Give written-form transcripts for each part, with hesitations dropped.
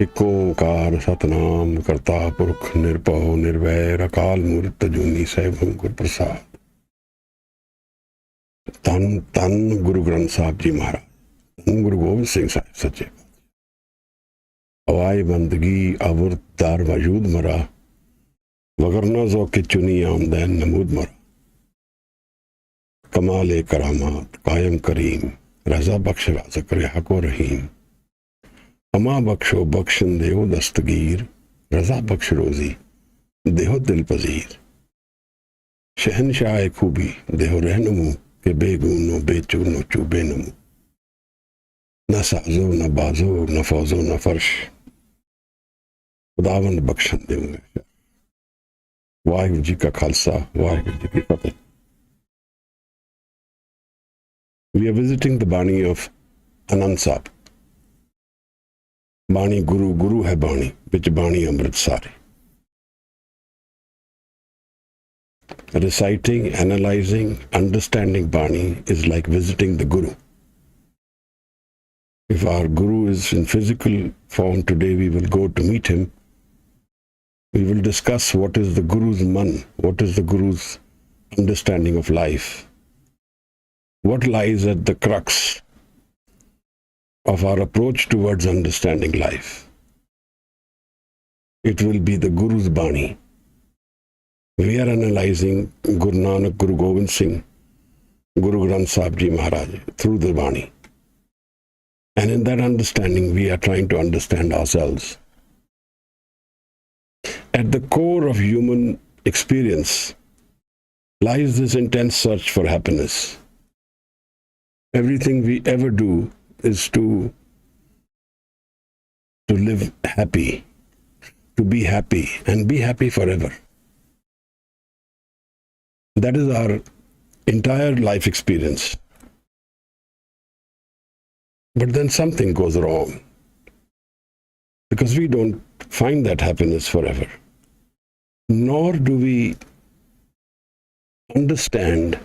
Ik-oNkaar Satnam करता पुरख निरभव निर्वैर अकाल मूर्त अजूनी सहब गुर प्रसाद। धन धन गुरु ग्रंथ साहब जी महाराज, धन गुरु गोबिंद सिंह साहब सच्चे हवाई बंदगी अवुर दार वजूद मरा, वगरना जो के चुनी आमदैन नमूद मरा। कमाल करामात कायम करीम, रजा बख्श राज़क़ हको रहीम। अमा बख्शो बख्शन देहो दस्तगीर, रजा बख्श रोजी देहो दिल पजीर। शहनशाह खूबी देहो रहनुमू, के बेगूनो बेचूनो चूबे नमू। न साजो न बाजो न फौजो न फर्श, खुदावंद बख्शन देंगे। वाहिगुरू जी का खालसा, वाहिगुरू जी की फतेह। We are visiting the bani of Anand Sahib. Bani Guru, Guru hai Bani, which Bani Amritsar. Reciting, analyzing, understanding Bani is like visiting the Guru. If our Guru is in physical form today, we will go to meet him. We will discuss what is the Guru's man, what is the Guru's understanding of life, what lies at the crux of our approach towards understanding life. It will be the Guru's Bani. We are analyzing Guru Nanak, Guru Gobind Singh, Guru Granth Sahib Ji Maharaj through the Bani. And in that understanding, we are trying to understand ourselves. At the core of human experience lies this intense search for happiness. Everything we ever do is to live happy, to be happy, and be happy forever. That is our entire life experience. But then something goes wrong, because we don't find that happiness forever, nor do we understand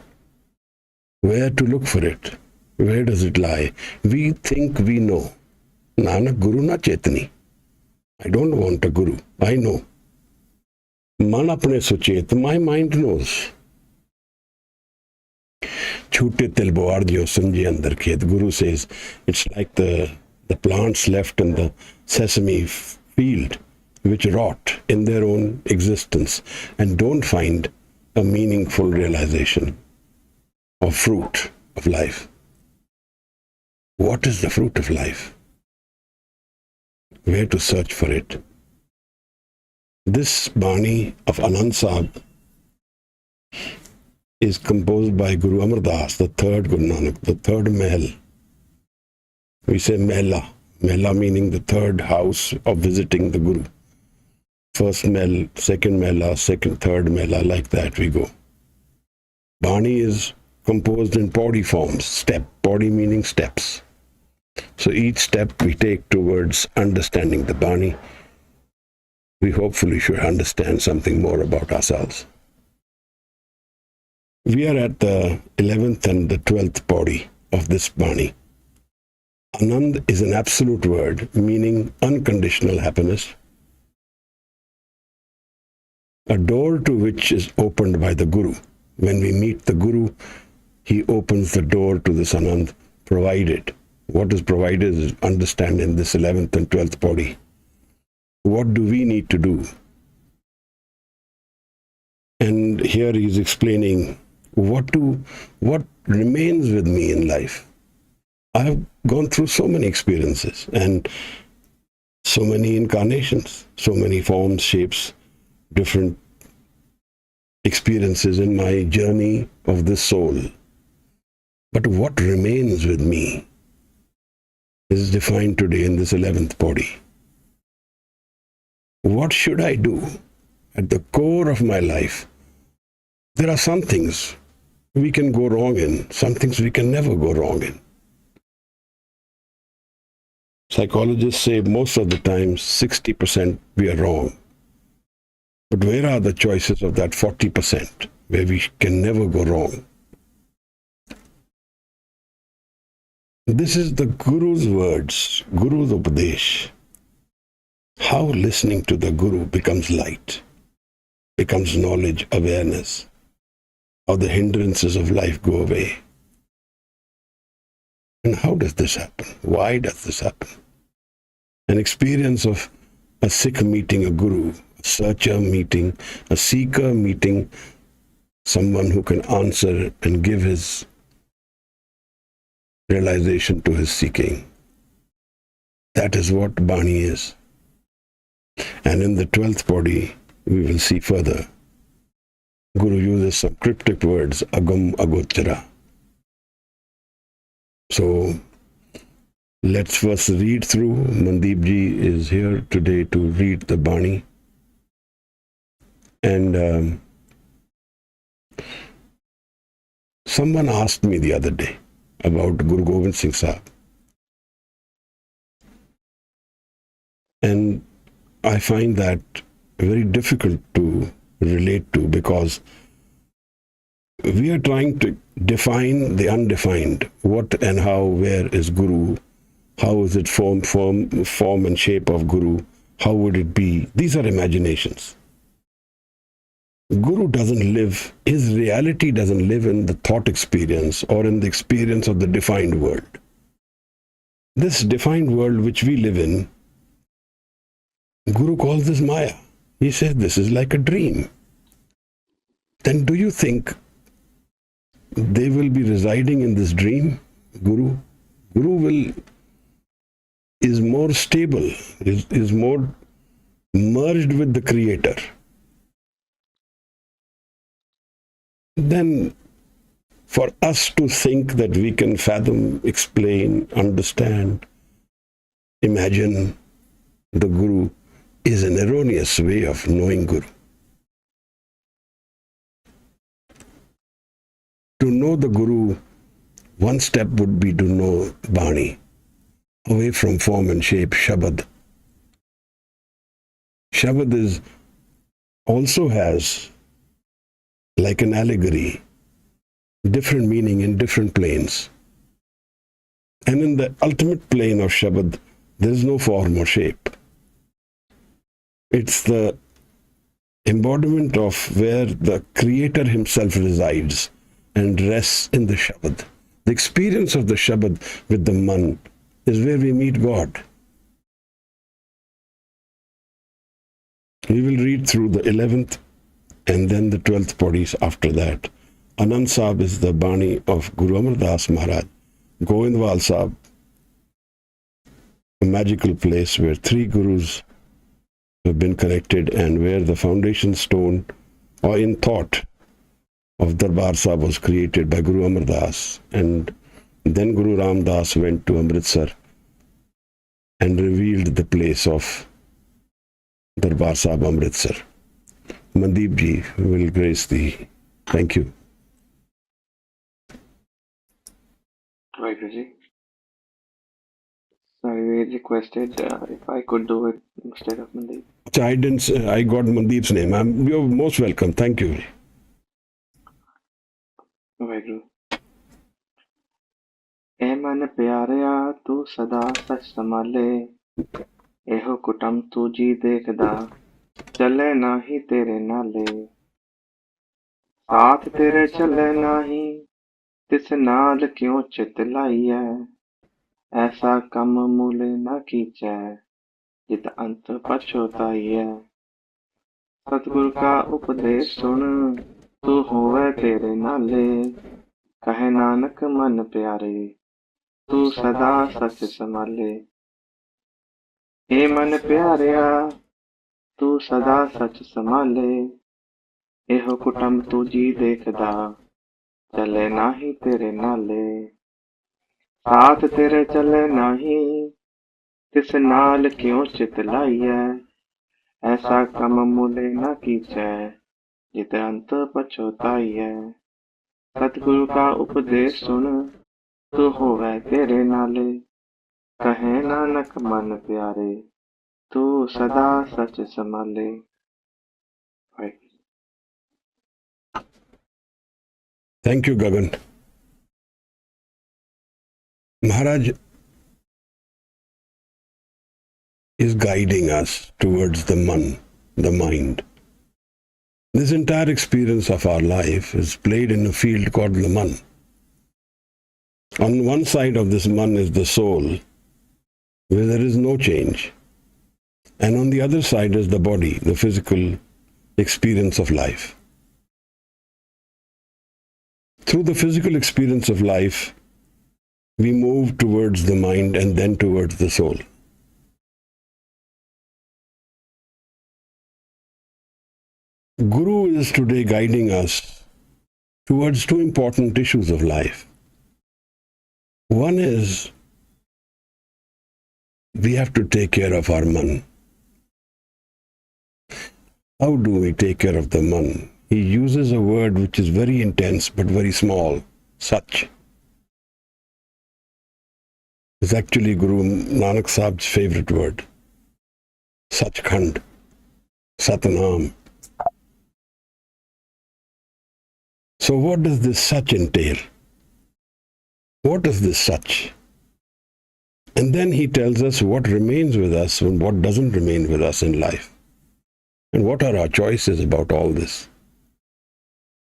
where to look for it. Where does it lie? We think we know. Nanak Guru na chetni. I don't want a Guru. I know. Man apne suchet. My mind knows. Chhoote til boardiyo sunje andar khet. Guru says it's like the plants left in the sesame field, which rot in their own existence and don't find a meaningful realization of fruit of life. What is the fruit of life? Where to search for it? This Bani of Anand Sahib is composed by Guru Amar Das, the third Guru Nanak, the third mehl. We say mehlaa. Mehlaa meaning the third house of visiting the Guru. First mehl, second mehlaa, second, third mehlaa, like that we go. Bani is composed in Pauri forms, step. Pauri meaning steps. So each step we take towards understanding the Bani, we hopefully should understand something more about ourselves. We are at the 11th and the 12th Pauri of this Bani. Anand is an absolute word meaning unconditional happiness, a door to which is opened by the Guru. When we meet the Guru, he opens the door to this Anand provided. What is provided is understand in this 11th and 12th Pauri. What do we need to do? And here he is explaining what remains with me in life. I have gone through so many experiences and so many incarnations, so many forms, shapes, different experiences in my journey of this soul. But what remains with me is defined today in this 11th Pauri. What should I do at the core of my life? There are some things we can go wrong in, some things we can never go wrong in. Psychologists say most of the time 60% we are wrong. But where are the choices of that 40% where we can never go wrong? This is the Guru's words, Guru's Upadesh. how listening to the Guru becomes light, becomes knowledge, awareness, how the hindrances of life go away. And how does this happen? Why does this happen? An experience of a Sikh meeting a Guru, a searcher meeting, a seeker meeting someone who can answer and give his realization to his seeking. That is what Bani is. And in the 12th body, we will see further. Guru uses some cryptic words, agam agochara. So, let's first read through. Mandeep ji is here today to read the Bani. And someone asked me the other day about Guru Gobind Singh Sahib. And I find that very difficult to relate to, because we are trying to define the undefined. What and how, where is Guru? How is it form and shape of Guru? How would it be? These are imaginations. Guru doesn't live, his reality doesn't live in the thought experience or in the experience of the defined world. This defined world which we live in, Guru calls this maa-ay. He says this is like a dream. Then do you think they will be residing in this dream, Guru? Guru is more stable, is more merged with the Creator. Then for us to think that we can fathom, explain, understand, imagine the Guru is an erroneous way of knowing Guru. To know the Guru, one step would be to know Bani, away from form and shape, Shabad. Shabad also has, like an allegory, different meaning in different planes. And in the ultimate plane of Shabad, there is no form or shape. It's the embodiment of where the Creator himself resides and rests in the Shabad. The experience of the Shabad with the man is where we meet God. We will read through the 11th and then the 12th bodies after that. Anand Sahib is the Bani of Guru Amar Das Maharaj. Govindwal Sahib, a magical place where 3 Gurus have been connected and where the foundation stone, or in thought, of Darbar Sahib was created by Guru Amar Das. And then Guru Ram Das went to Amritsar and revealed the place of Darbar Sahib Amritsar. Mandeep ji will grace thee. Thank you. Vaikhari ji. So I requested if I could do it instead of Mandeep. I got Mandeep's name. You're most welcome. Thank you. Waheguru. ए मन प्यारिया तू सदा सच संभाले, एहो कुटम तू जी देखदा, चले नाही तेरे नाले, साथ तेरे चले नाही, तिस नाल क्यों चित लाइया, ऐसा कम मूले न कीचै, जित अंत पछोताइया, सतगुर का उपदेश सुन, तू होवे तेरे नाले, कहे नानक मन प्यारे, तू सदा सच संभाले। हे मन प्यारिया तू सदा सच संभाले, एहो कुटम तू जी देखदा, चले नाही तेरे नाले, साथ तेरे चले नाही, तिस नाल क्यों चित लाइया, ऐसा कम मूले न कीचै, जित अंत पछोताइया, सतगुरु का उपदेश सुन, तू होवे तेरे नाले, कहे नानक मन प्यारे, तू सदा सच संभाले। Thank you, Gagan. Maharaj, is guiding us towards the mind. This entire experience of our life is played in a field called the man. On one side of this man is the soul, where there is no change. And on the other side is the body, the physical experience of life. Through the physical experience of life, we move towards the mind and then towards the soul. Guru is today guiding us towards two important issues of life. One is we have to take care of our man. How do we take care of the man? He uses a word which is very intense but very small, sahj. It's actually Guru Nanak Sahib's favorite word. Sachkhand, Satnam. So what does this sahj entail? What is this sahj? And then he tells us what remains with us and what doesn't remain with us in life. And what are our choices about all this?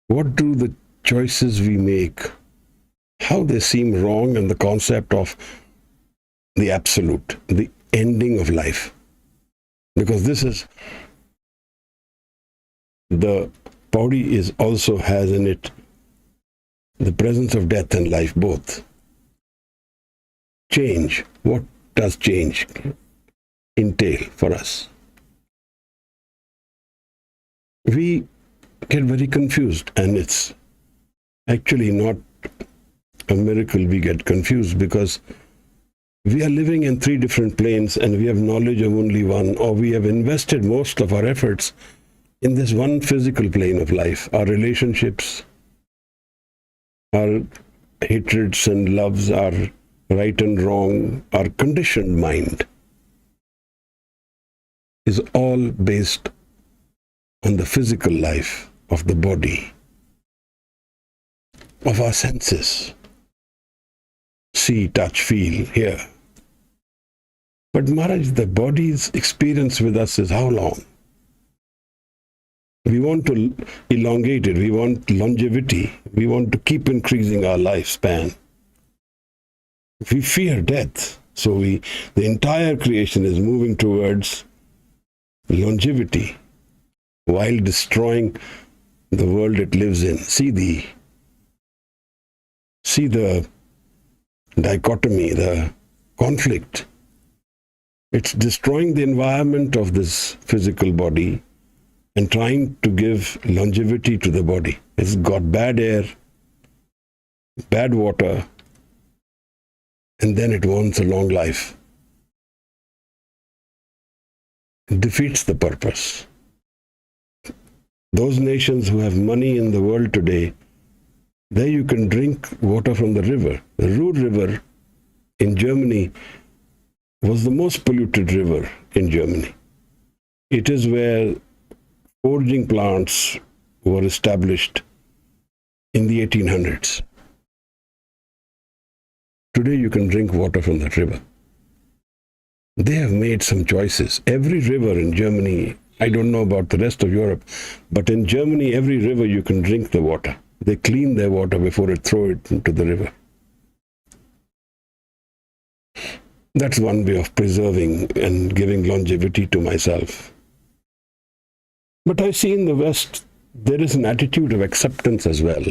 What do the choices we make, how they seem wrong in the concept of the absolute, the ending of life? Because this is, the Pauri also has in it the presence of death and life both. Change. What does change entail for us? We get very confused, and it's actually not a miracle we get confused, because we are living in three different planes and we have knowledge of only one, or we have invested most of our efforts in this one physical plane of life. Our relationships, our hatreds and loves, our right and wrong, our conditioned mind is all based on the physical life of the body, of our senses. See, touch, feel, hear. But Maharaj, the body's experience with us is how long? We want to elongate it, we want longevity, we want to keep increasing our lifespan. We fear death, so the entire creation is moving towards longevity while destroying the world it lives in. See the dichotomy, the conflict. It's destroying the environment of this physical body and trying to give longevity to the body. It's got bad air, bad water, and then it wants a long life. It defeats the purpose. Those nations who have money in the world today, there you can drink water from the river. The Ruhr River in Germany was the most polluted river in Germany. It is where forging plants were established in the 1800s. Today you can drink water from that river. They have made some choices. Every river in Germany, I don't know about the rest of Europe, but in Germany, every river you can drink the water. They clean their water before they throw it into the river. That's one way of preserving and giving longevity to myself. But I see in the West, there is an attitude of acceptance as well.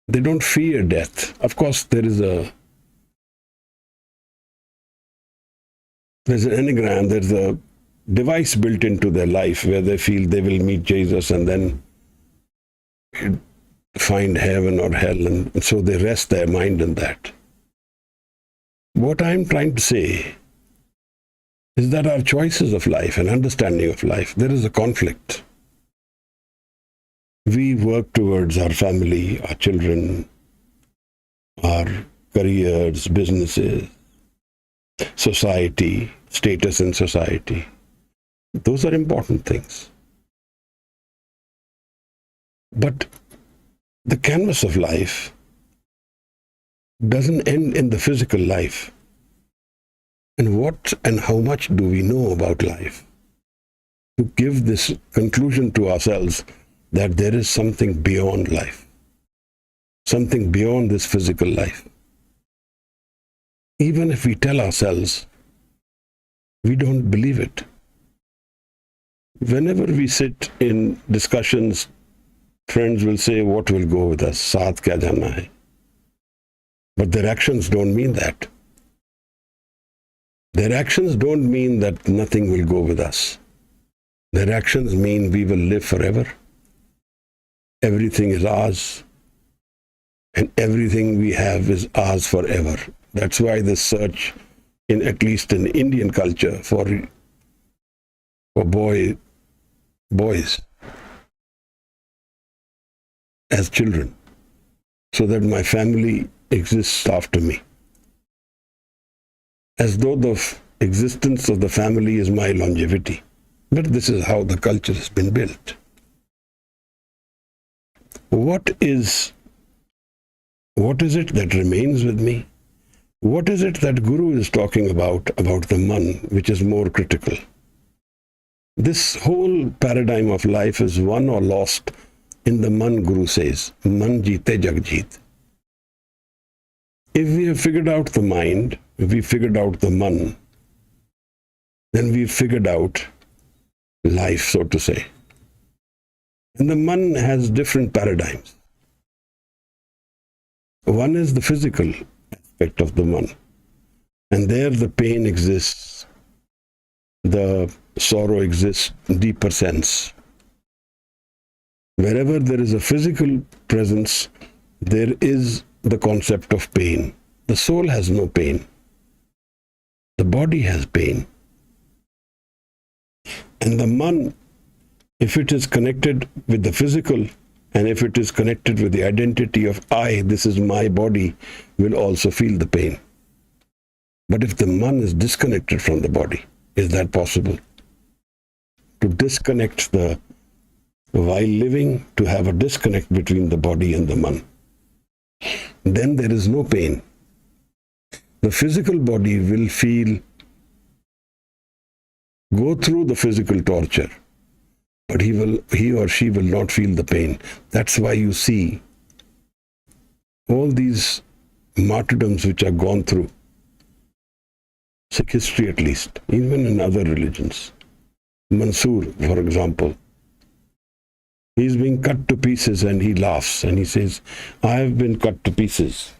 They don't fear death. Of course, there's an anagram, there's a device built into their life where they feel they will meet Jesus and then find heaven or hell, and so they rest their mind in that. What I'm trying to say is that our choices of life and understanding of life, there is a conflict. We work towards our family, our children, our careers, businesses, society, status in society. Those are important things. But the canvas of life doesn't end in the physical life. And what and how much do we know about life to give this conclusion to ourselves that there is something beyond life, something beyond this physical life? Even if we tell ourselves, we don't believe it. Whenever we sit in discussions, friends will say, what will go with us? Saath kya jana hai? But their actions don't mean that. Their actions don't mean that nothing will go with us. Their actions mean we will live forever. Everything is ours. And everything we have is ours forever. That's why the search, at least in Indian culture, for boys as children, so that my family exists after me. As though the existence of the family is my longevity. But this is how the culture has been built. What is it that remains with me? What is it that Guru is talking about the man, which is more critical? This whole paradigm of life is won or lost in the man, Guru says. Man jeete jag jeet. If we have figured out the mind, if we figured out the man, then we've figured out life, so to say. And the man has different paradigms. One is the physical aspect of the man. And there the pain exists, the sorrow exists, deeper sense. Wherever there is a physical presence, there is the concept of pain. The soul has no pain. The body has pain. And the man, if it is connected with the physical, and if it is connected with the identity of I, this is my body, will also feel the pain. But if the man is disconnected from the body, is that possible? To disconnect while living, to have a disconnect between the body and the man. Then there is no pain. The physical body will go through the physical torture, but he or she will not feel the pain. That's why you see all these martyrdoms which are gone through, Sikh history at least, even in other religions. Mansoor, for example, he's being cut to pieces and he laughs and he says, I have been cut to pieces.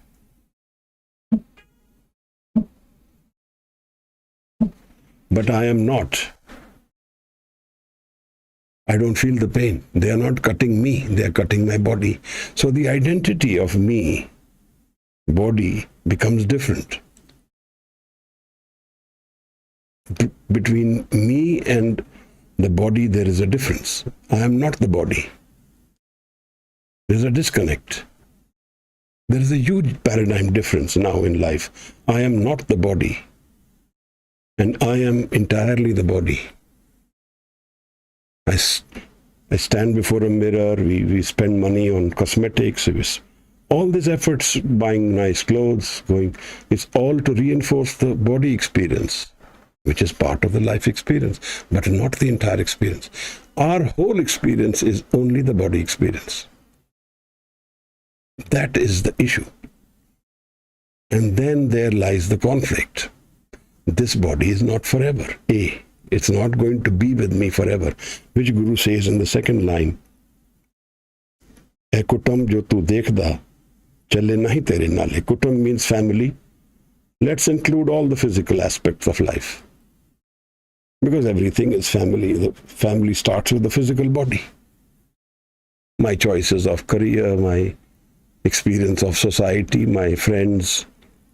But I am not. I don't feel the pain. They are not cutting me, they are cutting my body. So the identity of me, body, becomes different. Between me and the body, there is a difference. I am not the body. There is a disconnect. There is a huge paradigm difference now in life. I am not the body. And I am entirely the body. I stand before a mirror, we spend money on cosmetics, all these efforts, buying nice clothes, it's all to reinforce the body experience, which is part of the life experience, but not the entire experience. Our whole experience is only the body experience. That is the issue. And then there lies the conflict. This body is not forever. It's not going to be with me forever, which Guru says in the second line, Ik-oNkaar jo tu dekhda, chale nahi tere naale. Ik-oNkaar means family. Let's include all the physical aspects of life. Because everything is family. The family starts with the physical body. My choices of career, my experience of society, my friends,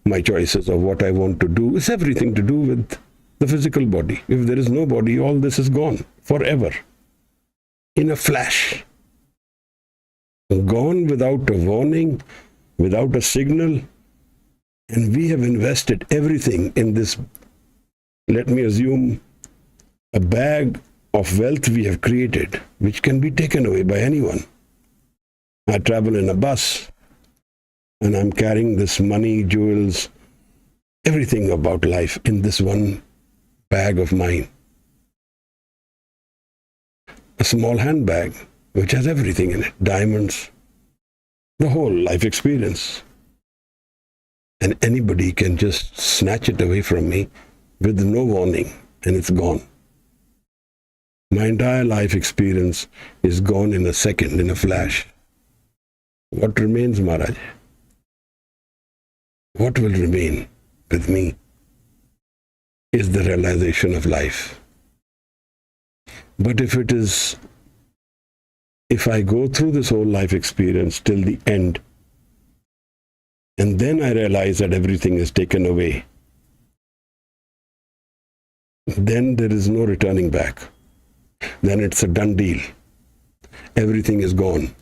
my choices of what I want to do, it's everything to do with the physical body. If there is no body, all this is gone forever. In a flash. Gone without a warning, without a signal. And we have invested everything in this, let me assume, a bag of wealth we have created, which can be taken away by anyone. I travel in a bus, and I'm carrying this money, jewels, everything about life in this one bag of mine. A small handbag which has everything in it, diamonds, the whole life experience. And anybody can just snatch it away from me with no warning, and it's gone. My entire life experience is gone in a second, in a flash. What remains, Maharaj? What will remain with me is the realization of life. But if I go through this whole life experience till the end, and then I realize that everything is taken away, then there is no returning back. Then it's a done deal. Everything is gone.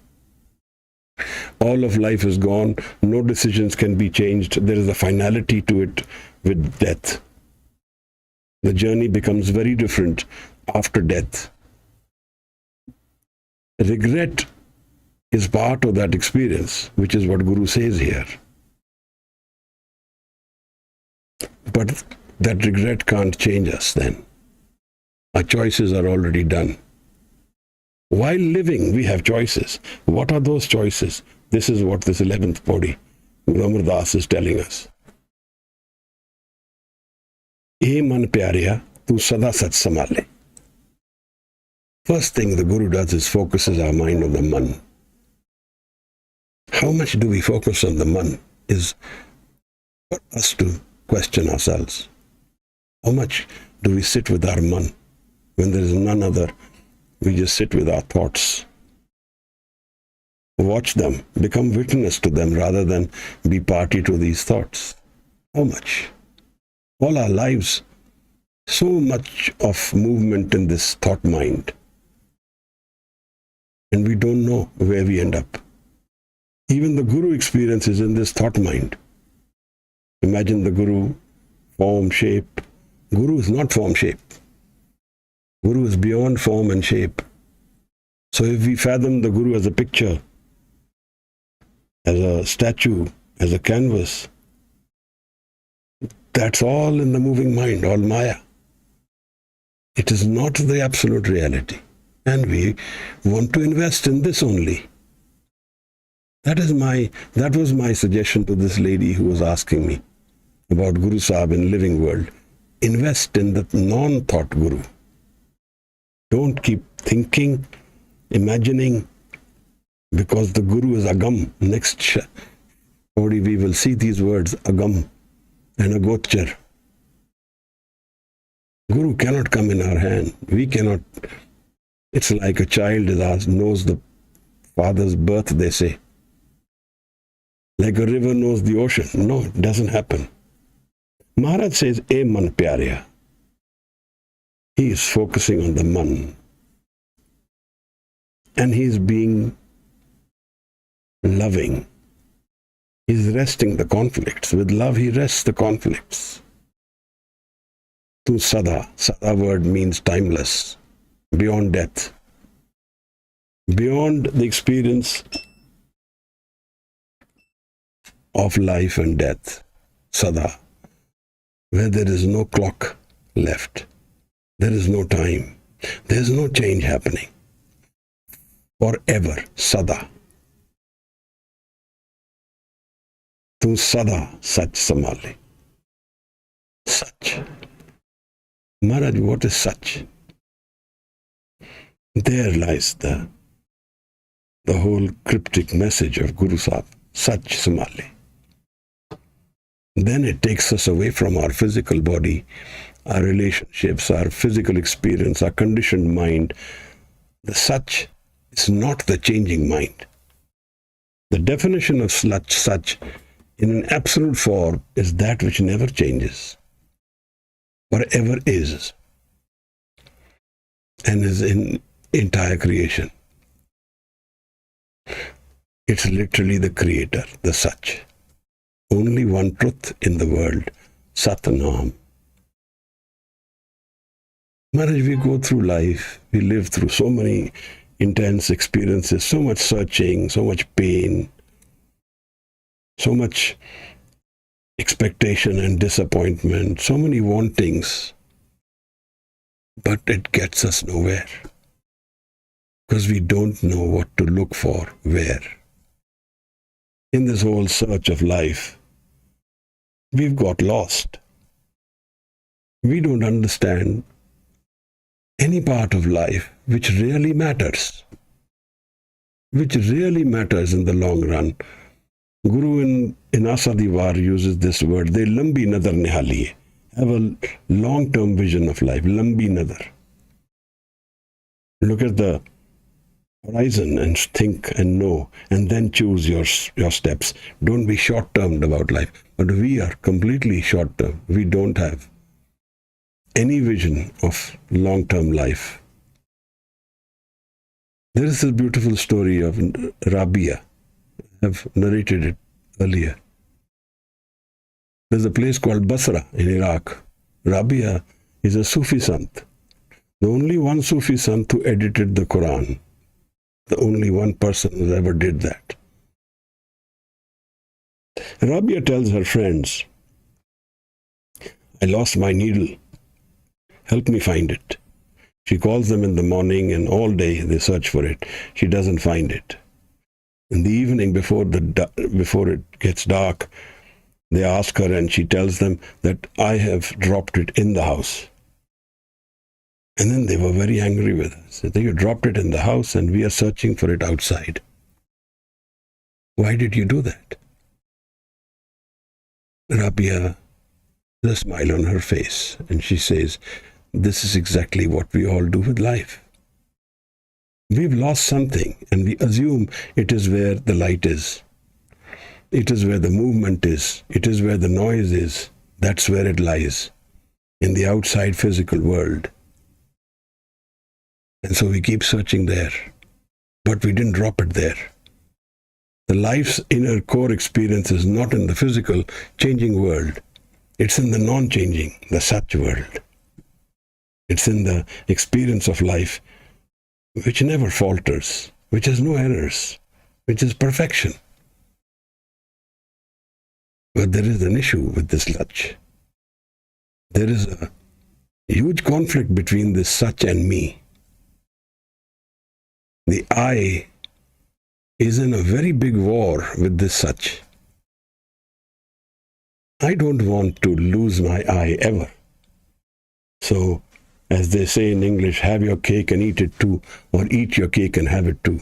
All of life is gone. No decisions can be changed. There is a finality to it with death. The journey becomes very different after death. Regret is part of that experience, which is what Guru says here. But that regret can't change us then. Our choices are already done. While living, we have choices. What are those choices? This is what this 11th Pauri, Guru Amar Das is telling us. E man pyarya, tu sada sach samale. First thing the Guru does is focuses our mind on the man. How much do we focus on the man is for us to question ourselves. How much do we sit with our man? When there is none other, we just sit with our thoughts. Watch them, become witness to them rather than be party to these thoughts. How much? All our lives, so much of movement in this thought mind. And we don't know where we end up. Even the Guru experience is in this thought mind. Imagine the Guru, form, shape. Guru is not form, shape. Guru is beyond form and shape. So if we fathom the Guru as a picture, as a statue, as a canvas, that's all in the moving mind, all Maya. It is not the absolute reality. And we want to invest in this only. That was my suggestion to this lady who was asking me about Guru Sahib in living world. Invest in the non-thought Guru. Don't keep thinking, imagining, because the Guru is Agam. Next Pauri we will see these words, Agam and Agochar. Guru cannot come in our hand. We cannot. It's like a child knows the father's birth, they say. Like a river knows the ocean. No, it doesn't happen. Maharaj says, E man pyarya. He is focusing on the man. And he is being loving. He is resting the conflicts. With love, he rests the conflicts. Tu sada. Sada word means timeless. Beyond death. Beyond the experience of life and death. Sada. Where there is no clock left. There is no time. There is no change happening. Forever. Sada. Tu sada sach samale. Sach. Maharaj, what is sach? There lies the whole cryptic message of Guru Sahib. Sach samale. Then it takes us away from our physical body, our relationships, our physical experience, our conditioned mind. The Sach is not the changing mind. The definition of Sach in an absolute form is that which never changes, forever is, and is in entire creation. It's literally the creator, the Sach. Only one truth in the world, Sat Nam. Maharaj, we go through life, we live through so many intense experiences, so much searching, so much pain, so much expectation and disappointment, so many wantings, but it gets us nowhere because we don't know what to look for where. In this whole search of life, we've got lost. We don't understand any part of life which really matters in the long run. Guru in Asadiwar uses this word, they lambi nazar nihali hai. Have a long-term vision of life, lambi nazar. Look at the horizon and think and know, and then choose your steps. Don't be short-termed about life. But we are completely short-term. We don't have any vision of long-term life. There is a beautiful story of Rabia. I have narrated it earlier. There's a place called Basra in Iraq. Rabia is a Sufi sant. The only one Sufi sant who edited the Quran. The only one person who ever did that. Rabia tells her friends, I lost my needle. Help me find it. She calls them in the morning and all day they search for it. She doesn't find it. In the evening before it gets dark, they ask her and she tells them that I have dropped it in the house. And then they were very angry with her. Said, you dropped it in the house and we are searching for it outside. Why did you do that? Rabia, the smile on her face, and she says, this is exactly what we all do with life. We've lost something and we assume it is where the light is. It is where the movement is. It is where the noise is. That's where it lies, in the outside physical world. And so we keep searching there, but we didn't drop it there. The life's inner core experience is not in the physical, changing world. It's in the non-changing, the sahj world. It's in the experience of life which never falters, which has no errors, which is perfection. But there is an issue with this sahj. There is a huge conflict between this sahj and me. The I is in a very big war with this sahj. I don't want to lose my I ever. So, as they say in English, have your cake and eat it too, or eat your cake and have it too.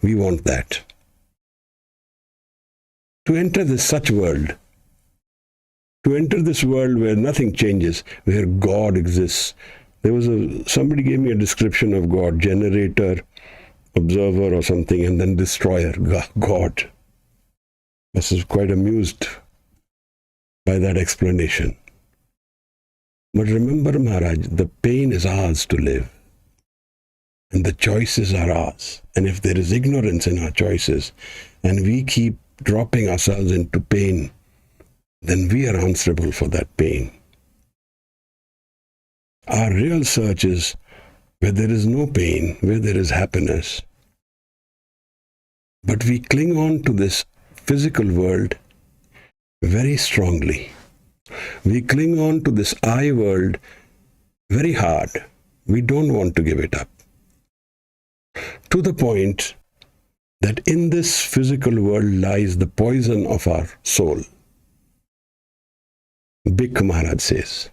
We want that. To enter this sahj world, to enter this world where nothing changes, where God exists. There was somebody gave me a description of God, generator, observer or something, and then destroyer, God. I was quite amused by that explanation. But remember, Maharaj, the pain is ours to live. And the choices are ours. And if there is ignorance in our choices, and we keep dropping ourselves into pain, then we are answerable for that pain. Our real search is where there is no pain, where there is happiness. But we cling on to this physical world very strongly. We cling on to this I world very hard. We don't want to give it up. To the point that in this physical world lies the poison of our soul. Bhik Maharaj says,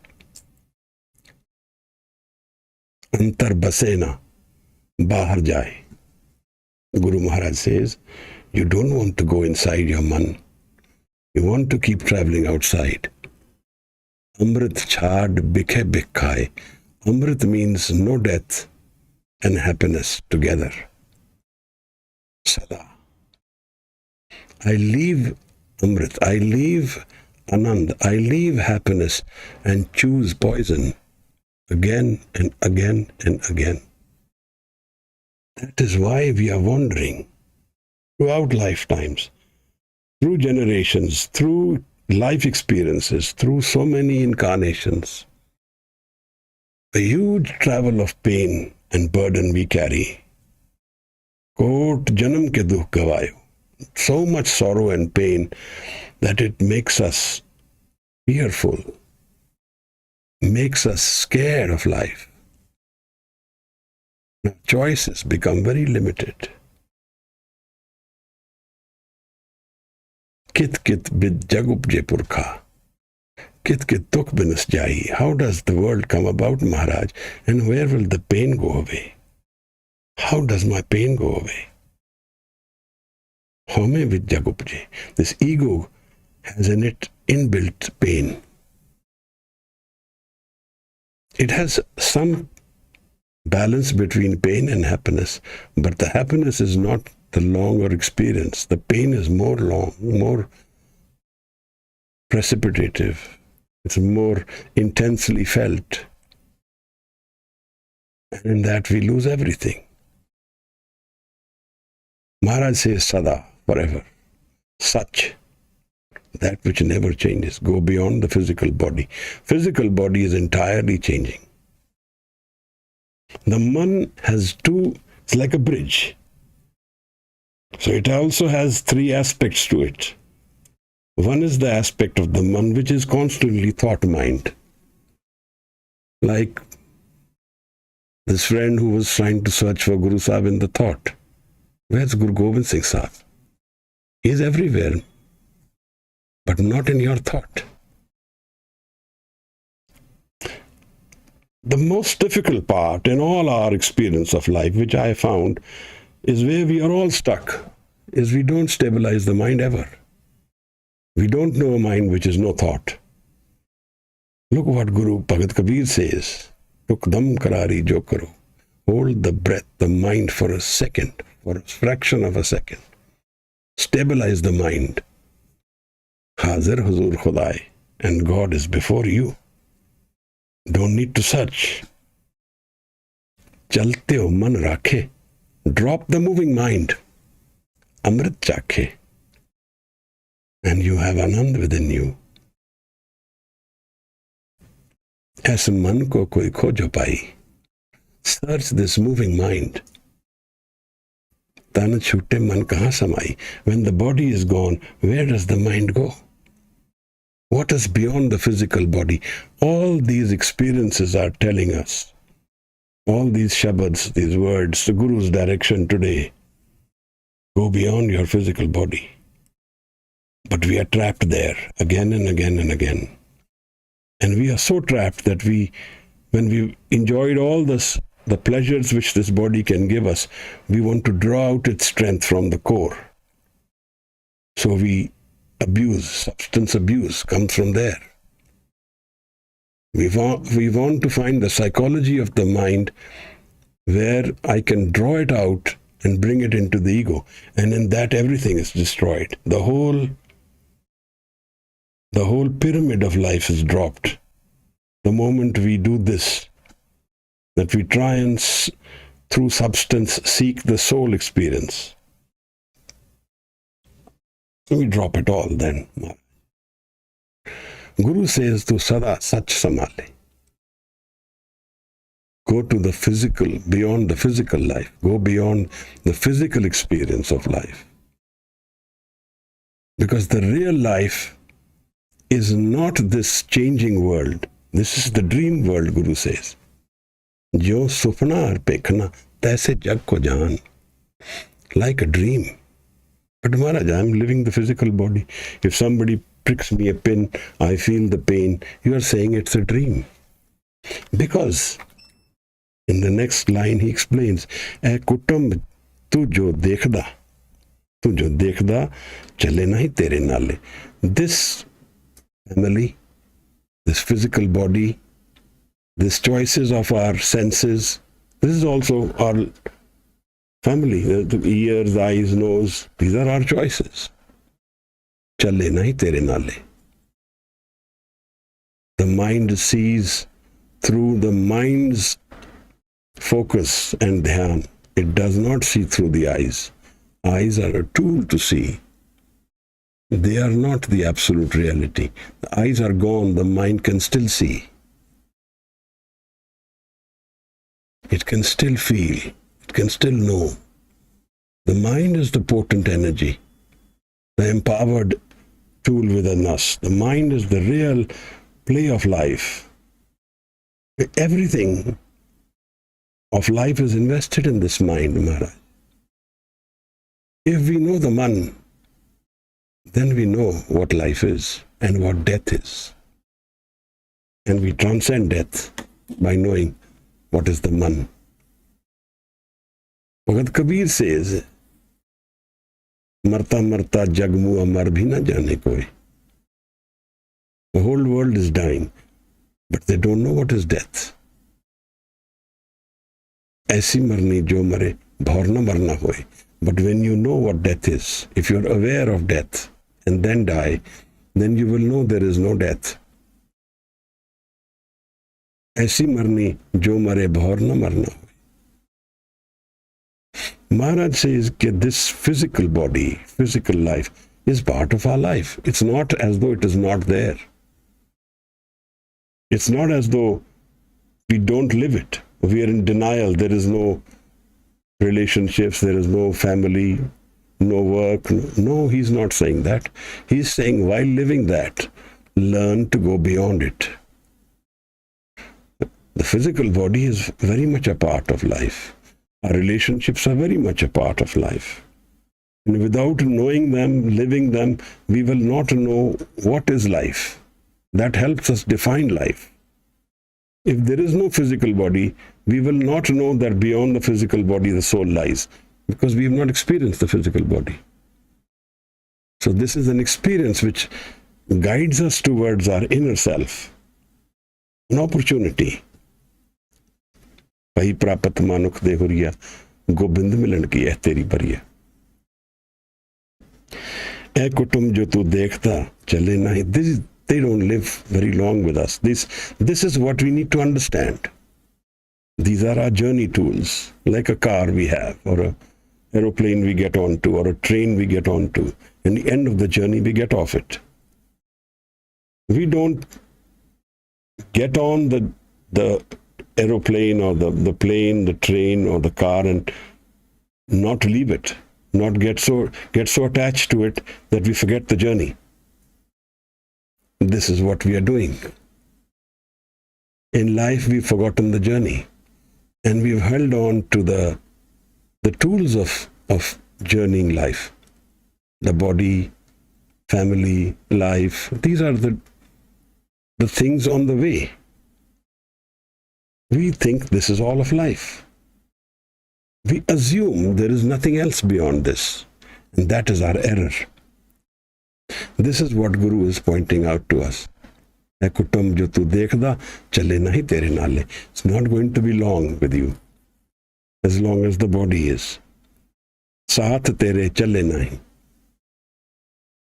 Antar basena, bahar jaye. Guru Maharaj says, you don't want to go inside your man. You want to keep traveling outside. Amrit chhad bikhe bikhaye. Amrit means no death and happiness together. Sada. I leave Amrit, I leave Anand, I leave happiness and choose poison again and again and again. That is why we are wandering throughout lifetimes, through generations, through life experiences, through so many incarnations. A huge travel of pain and burden we carry. Kot janam ke dukh gavayo. So much sorrow and pain that it makes us fearful, makes us scared of life. Now, choices become very limited. Kit kit bid jagupje purkha. Kit kit tuk binas jai. How does the world come about, Maharaj? And where will the pain go away? How does my pain go away? Home vid jagupje. This ego has in it inbuilt pain. It has some balance between pain and happiness, but the happiness is not the longer experience. The pain is more long, more precipitative. It's more intensely felt. And in that we lose everything. Maharaj says sada, forever. Sahj, that which never changes. Go beyond the physical body. Physical body is entirely changing. The man has it's like a bridge. So it also has three aspects to it. One is the aspect of the man, which is constantly thought mind. Like this friend who was trying to search for Guru Sahib in the thought. Where's Guru Gobind Singh Sahib? He is everywhere, but not in your thought. The most difficult part in all our experience of life, which I found, is where we are all stuck, is we don't stabilize the mind ever. We don't know a mind which is no thought. Look what Guru Bhagat Kabir says. Tukdam karari jo karo. Hold the breath, the mind for a second, for a fraction of a second. Stabilize the mind. Hazir huzur khudai. And God is before you. Don't need to search. Chalte ho man rakhe. Drop the moving mind. Amrit chakhe. And you have Anand within you. Aise man ko koi khojo pai. Search this moving mind. Tan chute man kahan samai. When the body is gone, where does the mind go? What is beyond the physical body? All these experiences are telling us. All these shabads, these words, the Guru's direction today. Go beyond your physical body. But we are trapped there again and again and again. And we are so trapped that when we enjoyed all this, the pleasures which this body can give us, we want to draw out its strength from the core. So we abuse, substance abuse comes from there. We want to find the psychology of the mind where I can draw it out and bring it into the ego. And in that everything is destroyed. The whole pyramid of life is dropped. The moment we do this, that we try and through substance seek the soul experience, we drop it all then. Guru says to sada sach samale. Go to the physical, beyond the physical life. Go beyond the physical experience of life. Because the real life is not this changing world. This is the dream world, Guru says. Jo supna ar pekhna, taise jag ko jaan. Like a dream. But Maharaj, I'm living the physical body. If somebody pricks me a pin, I feel the pain. You are saying it's a dream. Because in the next line he explains, "Ae kutumb, tu jo dekhda, chale nahi tere nale." This family, this physical body, these choices of our senses, this is also our family. The ears, eyes, nose, these are our choices. Chale nahi tere nale. The mind sees through the mind's focus and dhyan. It does not see through the eyes. Eyes are a tool to see. They are not the absolute reality. The eyes are gone, the mind can still see. It can still feel. It can still know. The mind is the potent energy, the empowered tool within us. The mind is the real play of life. Everything of life is invested in this mind, Maharaj. If we know the man, then we know what life is and what death is. And we transcend death by knowing what is the man. Bhagat Kabir says, Marta marta jagmu amar bhi na jane koi. The whole world is dying, but they don't know what is death. Aisi marni jo mare, bhaur na marna hoy. But when you know what death is, if you are aware of death and then die, then you will know there is no death. Aisi marni jo mare, bhaur na marna hoy. Maharaj says that this physical body, physical life, is part of our life. It's not as though it is not there. It's not as though we don't live it. We are in denial. There is no relationships, there is no family, no work. No, he's not saying that. He's saying while living that, learn to go beyond it. The physical body is very much a part of life. Our relationships are very much a part of life. And without knowing them, living them, we will not know what is life. That helps us define life. If there is no physical body, we will not know that beyond the physical body the soul lies, because we have not experienced the physical body. So this is an experience which guides us towards our inner self. An opportunity. Pahi prapat manuk de huriya, gobind milan ki hai teri bariya. Ik-oTum jo tu dekhta, chale nahi. They don't live very long with us. This is what we need to understand. These are our journey tools, like a car we have, or an aeroplane we get onto, or a train we get onto. In the end of the journey, we get off it. We don't get on the aeroplane or the plane, the train or the car and not leave it, not get so attached to it that we forget the journey. This is what we are doing. In life, we've forgotten the journey, and we've held on to the tools of journeying life. The body, family, life. These are the things on the way. We think this is all of life. We assume there is nothing else beyond this, and that is our error. This is what Guru is pointing out to us. Ik-oTum jo tu dekhda, chale nahi tere naale. It's not going to be long with you, as long as the body is. Saath tere chale nahi.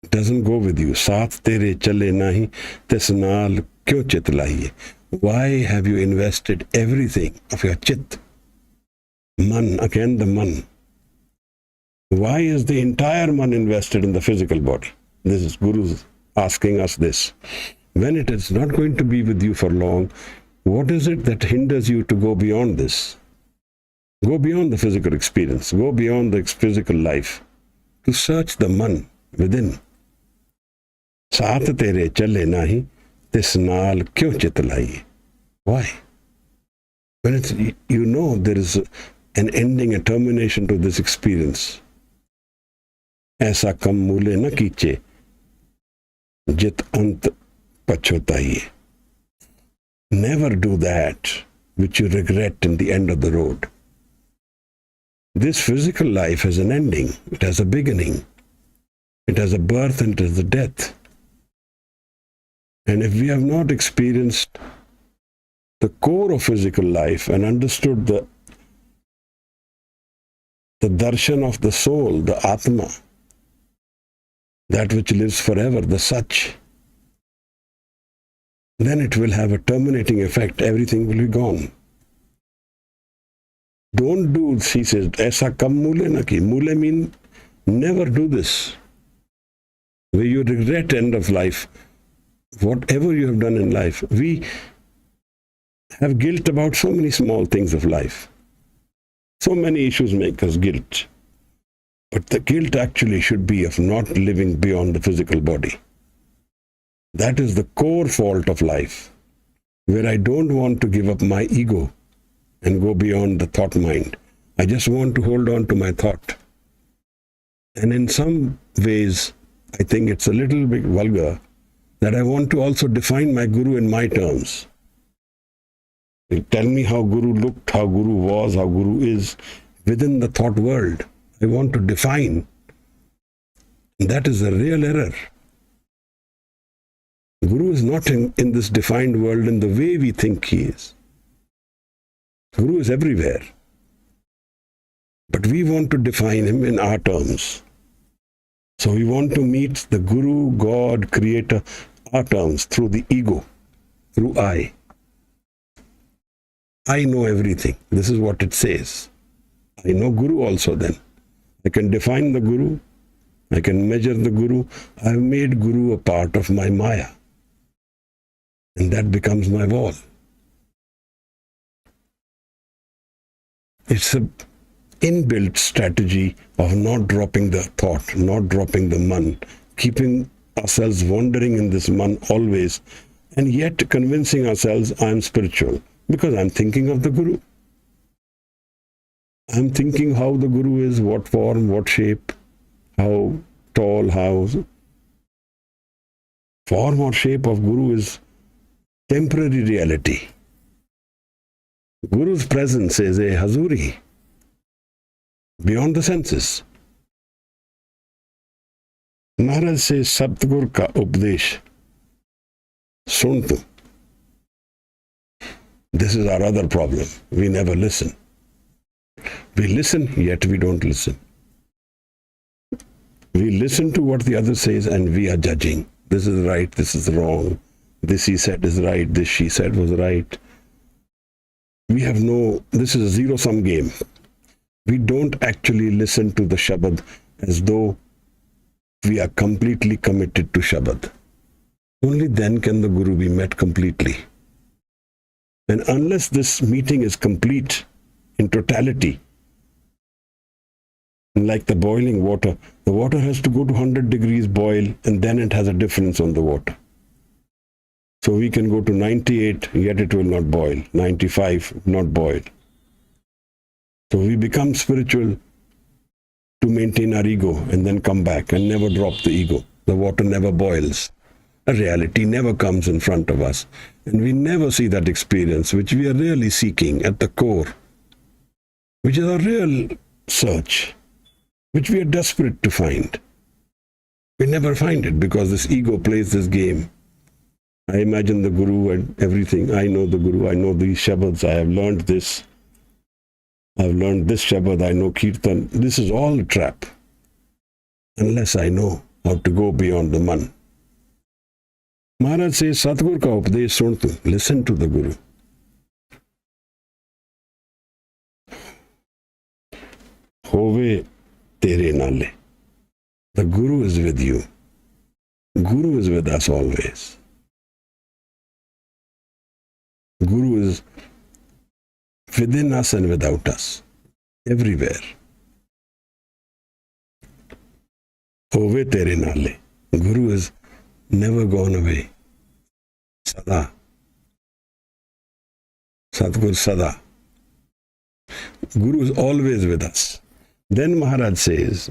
It doesn't go with you. Saath tere chale nahi, tis naal kyo chit laiye. Why have you invested everything of your chit? Man, again the man. Why is the entire man invested in the physical body? This is Guru asking us this. When it is not going to be with you for long, what is it that hinders you to go beyond this? Go beyond the physical experience. Go beyond the physical life. To search the man within. Saath tere chale nahi, tis naal kyo chit laiye. Why? When it's, you know there is an ending, a termination to this experience. Aisa kam mule na kiche. Jit ant pachotaiye. Never do that which you regret in the end of the road. This physical life has an ending. It has a beginning. It has a birth and it has a death. And if we have not experienced the core of physical life and understood the darshan of the soul, the Atma, that which lives forever, the sahj, then it will have a terminating effect. Everything will be gone. Don't do, he says, aisa kam mule na ki. Mule mean never do this. Where you regret end of life, whatever you have done in life. We have guilt about so many small things of life. So many issues make us guilt. But the guilt actually should be of not living beyond the physical body. That is the core fault of life, where I don't want to give up my ego and go beyond the thought mind. I just want to hold on to my thought. And in some ways, I think it's a little bit vulgar that I want to also define my guru in my terms. You tell me how guru looked, how guru was, how guru is within the thought world. I want to define. And that is a real error. Guru is not in this defined world in the way we think he is. Guru is everywhere. But we want to define him in our terms. So we want to meet the Guru, God, Creator, our terms, through the ego, through I. I know everything. This is what it says. I know Guru also then. I can define the Guru. I can measure the Guru. I have made Guru a part of my Maya. And that becomes my wall. It's an inbuilt strategy of not dropping the thought, not dropping the man, keeping ourselves wandering in this man always, and yet convincing ourselves I'm spiritual because I'm thinking of the Guru. I'm thinking how the Guru is, what form, what shape, how tall, how form or shape of Guru is temporary reality. Guru's presence is a hazuri beyond the senses. Maharaj says, satgur ka updesh sun tu. This is our other problem. We never listen. We listen, yet we don't listen. We listen to what the other says and we are judging. This is right, this is wrong. This he said is right, this she said was right. This is a zero-sum game. We don't actually listen to the Shabad as though we are completely committed to Shabad. Only then can the Guru be met completely. And unless this meeting is complete in totality, like the boiling water, the water has to go to 100 degrees boil and then it has a difference on the water. So we can go to 98, yet it will not boil. 95, not boil. So we become spiritual to maintain our ego and then come back and never drop the ego. The water never boils. A reality never comes in front of us. And we never see that experience which we are really seeking at the core, which is our real search, which we are desperate to find. We never find it because this ego plays this game. I imagine the Guru and everything. I know the Guru. I know these Shabads. I have learned this. I've learned this Shabad. I know Kirtan. This is all a trap. Unless I know how to go beyond the man. Maharaj says, Satgur ka updesh sun tu. Listen to the Guru. Hove tere nale. The Guru is with you. Guru is with us always. Guru is within us and without us, everywhere. Hove tere nale. Guru is never gone away. Sada. Satgur Sada. Guru is always with us. Then Maharaj says,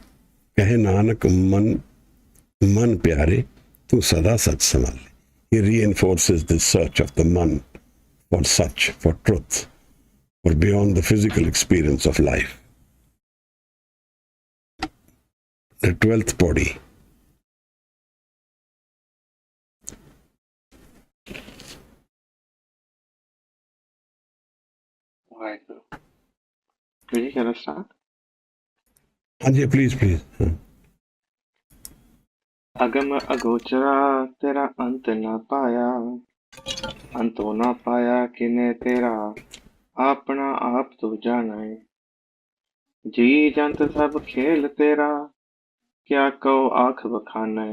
Kahe Nanak man pyare, tu sada sach samale. He reinforces this search of the man for such, for truth, for beyond the physical experience of life. The 12th body. Waheguru. Really, can I start? Anjay, please. अगम अगोचरा तेरा अंत ना पाया, अंतो ना पाया किने तेरा, अपना आप तू जाने। जी जंत सब खेल तेरा, क्या कहो आँख बखाने।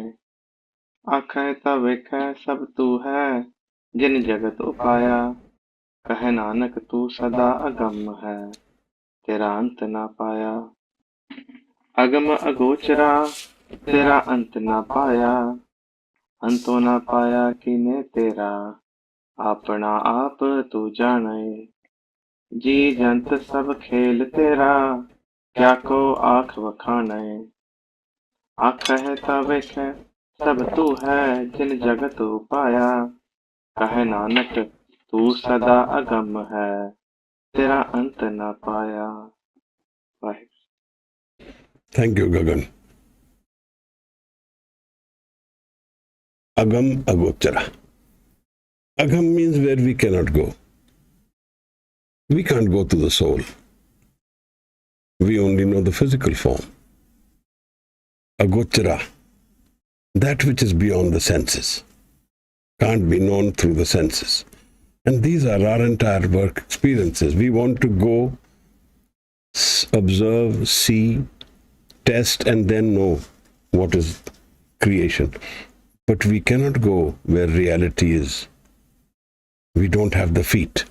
आँखें तब वेखै सब तू है, जिन जगत उपाया। कहे नानक तू सदा अगम है, तेरा अंत ना पाया। अगम अगोचरा तेरा अंत ना पाया, अंतो ना पाया किने तेरा अपना आप तू जाने जी जंत सब खेल तेरा क्या को आँख वखाने आँख है तब है सब तू है जिन जगत पाया कहे नानक तू सदा अगम है तेरा अंत न पाया। Waheguru. Thank you, Gagan. Agam Agochara. Agam means where we cannot go. We can't go to the soul. We only know the physical form. Agochara, that which is beyond the senses, can't be known through the senses. And these are our entire work experiences. We want to go, observe, see, test, and then know what is creation. But we cannot go where reality is. We don't have the feet.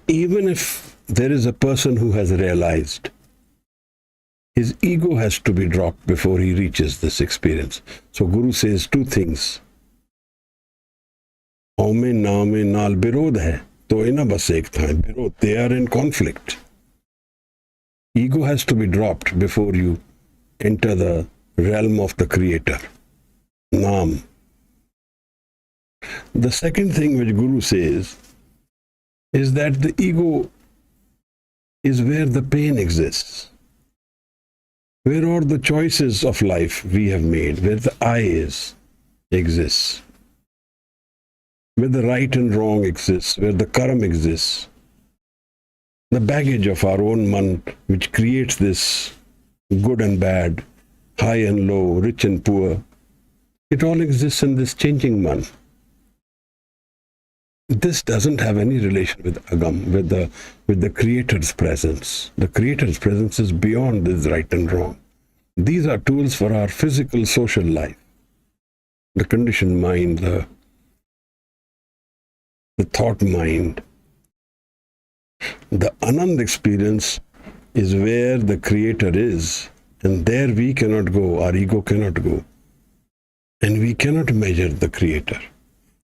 Even if there is a person who has realized, his ego has to be dropped before he reaches this experience. So Guru says two things. Aume naame naal birod hai, to ina bas ek tha birod. They are in conflict. Ego has to be dropped before you enter the realm of the Creator. Naam. The second thing which Guru says is that the ego is where the pain exists, where all the choices of life we have made, where the I exists, where the right and wrong exists, where the karma exists, the baggage of our own man which creates this good and bad, high and low, rich and poor, it all exists in this changing man. This doesn't have any relation with Agam, with the Creator's presence. The Creator's presence is beyond this right and wrong. These are tools for our physical, social life. The conditioned mind, the thought mind. The Anand experience is where the Creator is, and there we cannot go, our ego cannot go. And we cannot measure the Creator.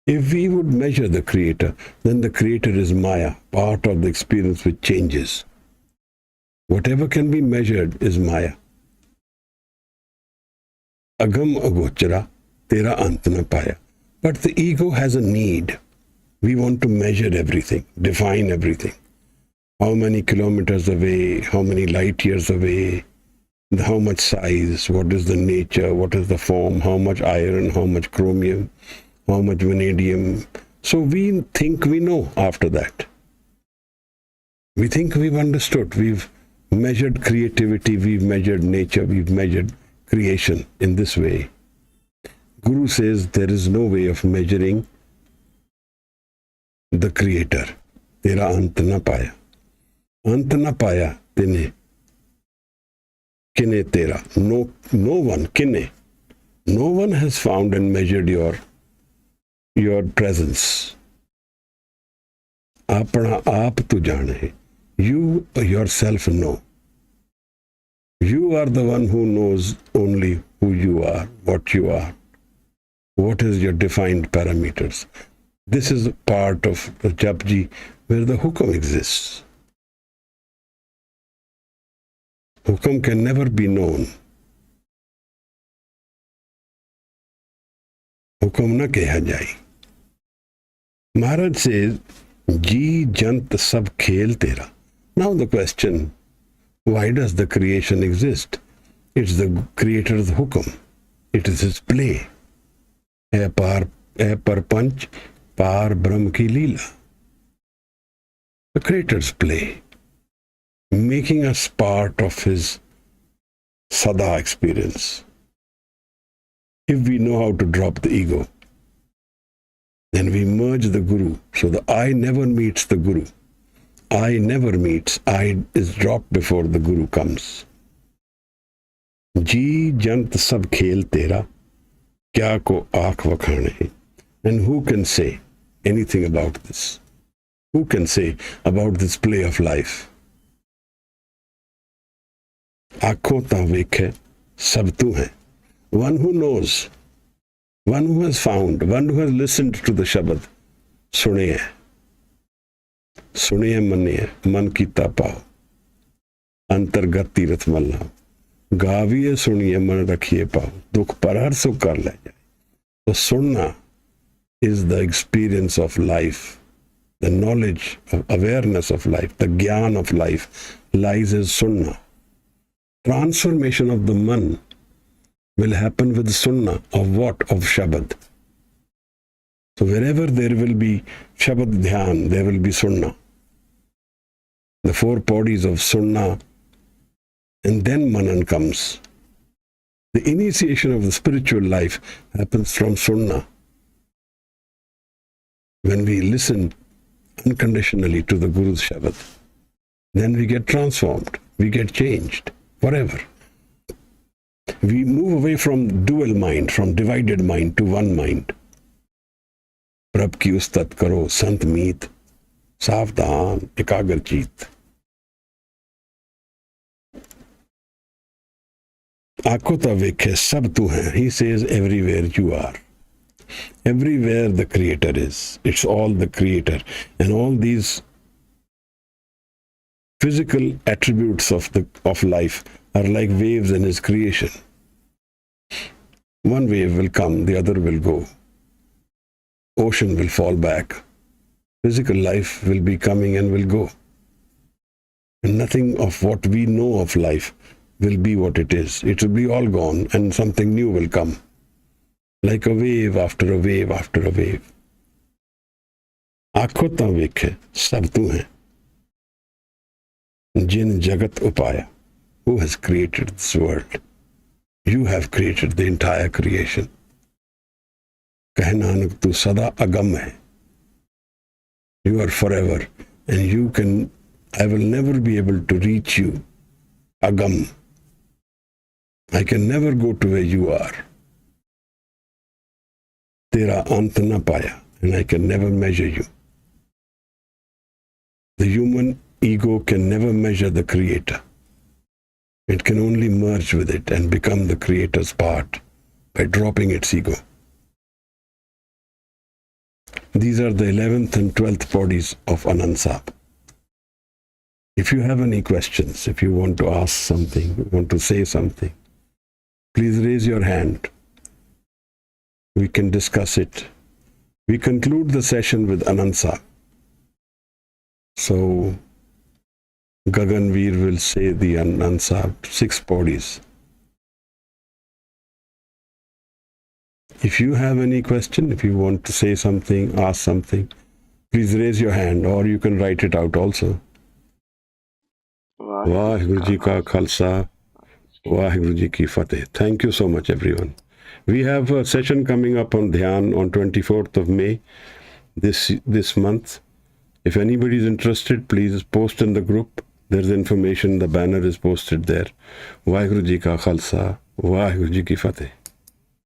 If we would measure the Creator, then the Creator is Maya, part of the experience which changes. Whatever can be measured is Maya. Agam agochara, tera ant na paya. But the ego has a need. We want to measure everything, define everything. How many kilometers away, how many light years away, how much size, what is the nature, what is the form, how much iron, how much chromium, how much vanadium. So we think we know after that. We think we've understood. We've measured creativity, we've measured nature, we've measured creation in this way. Guru says there is no way of measuring the Creator. Tera ant na paya. Ant na paya tene. Kine tera. No one, kine. No one has found and measured your presence. Apna aap tu jane. You yourself know. You are the one who knows only who you are, what you are, what is your defined parameters. This is part of the Japji where the hukam exists. Hukam can never be known. Hukam na keha jai. Maharaj says, Ji jant sab khel tera. Now the question, why does the creation exist? It's the Creator's hukam. It is his play. Hai parpanch par brahm ki leela. The Creator's play, making us part of his sada experience. If we know how to drop the ego, then we merge the Guru. So the I never meets the Guru. I never meets. I is dropped before the Guru comes. Ji jant sab khel tera, kya ko aakh vakhane. And who can say anything about this? Who can say about this play of life? Aankhon ta vekhe, sab tu hai. One who knows One who has found, one who has listened to the Shabad, Suniye. Suniye maniye, man kita pao. Antargat Tirath मल्ला गाविए सुनिए मन रखिए पाओ दुख पर हर सुख कर ले जाए. So sunna is the experience of life, the knowledge of awareness of life, the gyan of life lies in sunnah. Transformation of the man will happen with sunnah of what? Of Shabad. So wherever there will be Shabad Dhyan, there will be sunnah. The four bodies of sunnah, and then manan comes. The initiation of the spiritual life happens from sunnah. When we listen unconditionally to the Guru's Shabad, then we get transformed, we get changed forever. We move away from dual mind, from divided mind to one mind. Prab ki ustat karo, sant meet, savdhan, ekagar jeet. Akota vekhe sab tu hai. He says everywhere you are. Everywhere the Creator is. It's all the Creator. And all these physical attributes of life are like waves in His creation. One wave will come, the other will go. Ocean will fall back. Physical life will be coming and will go. And nothing of what we know of life will be what it is. It will be all gone and something new will come. Like a wave after a wave after a wave. Aankhon ta vekhe, sab tu hai. Jin jagat upaya. Who has created this world? You have created the entire creation. Keh Nanak, tu sada agam hai. You are forever, and I will never be able to reach you. Agam. I can never go to where you are. Tera ant na paya, and I can never measure you. The human ego can never measure the Creator. It can only merge with it and become the Creator's part by dropping its ego. These are the 11th and 12th bodies of Anand Sahib. If you have any questions, if you want to ask something, you want to say something, please raise your hand. We can discuss it. We conclude the session with Anand Sahib. So, Gaganveer will say the Anand Sahib 6 bodies. If you have any question, if you want to say something, ask something, please raise your hand, or you can write it out also. Waheguru ji ka Khalsa, Waheguru ji ki Fateh. Thank you so much, everyone. We have a session coming up on Dhyan on 24th of May this month. If anybody is interested, please post in the group. There's information, the banner is posted there. Waheguru ji ka Khalsa, Waheguru ji ki Fateh.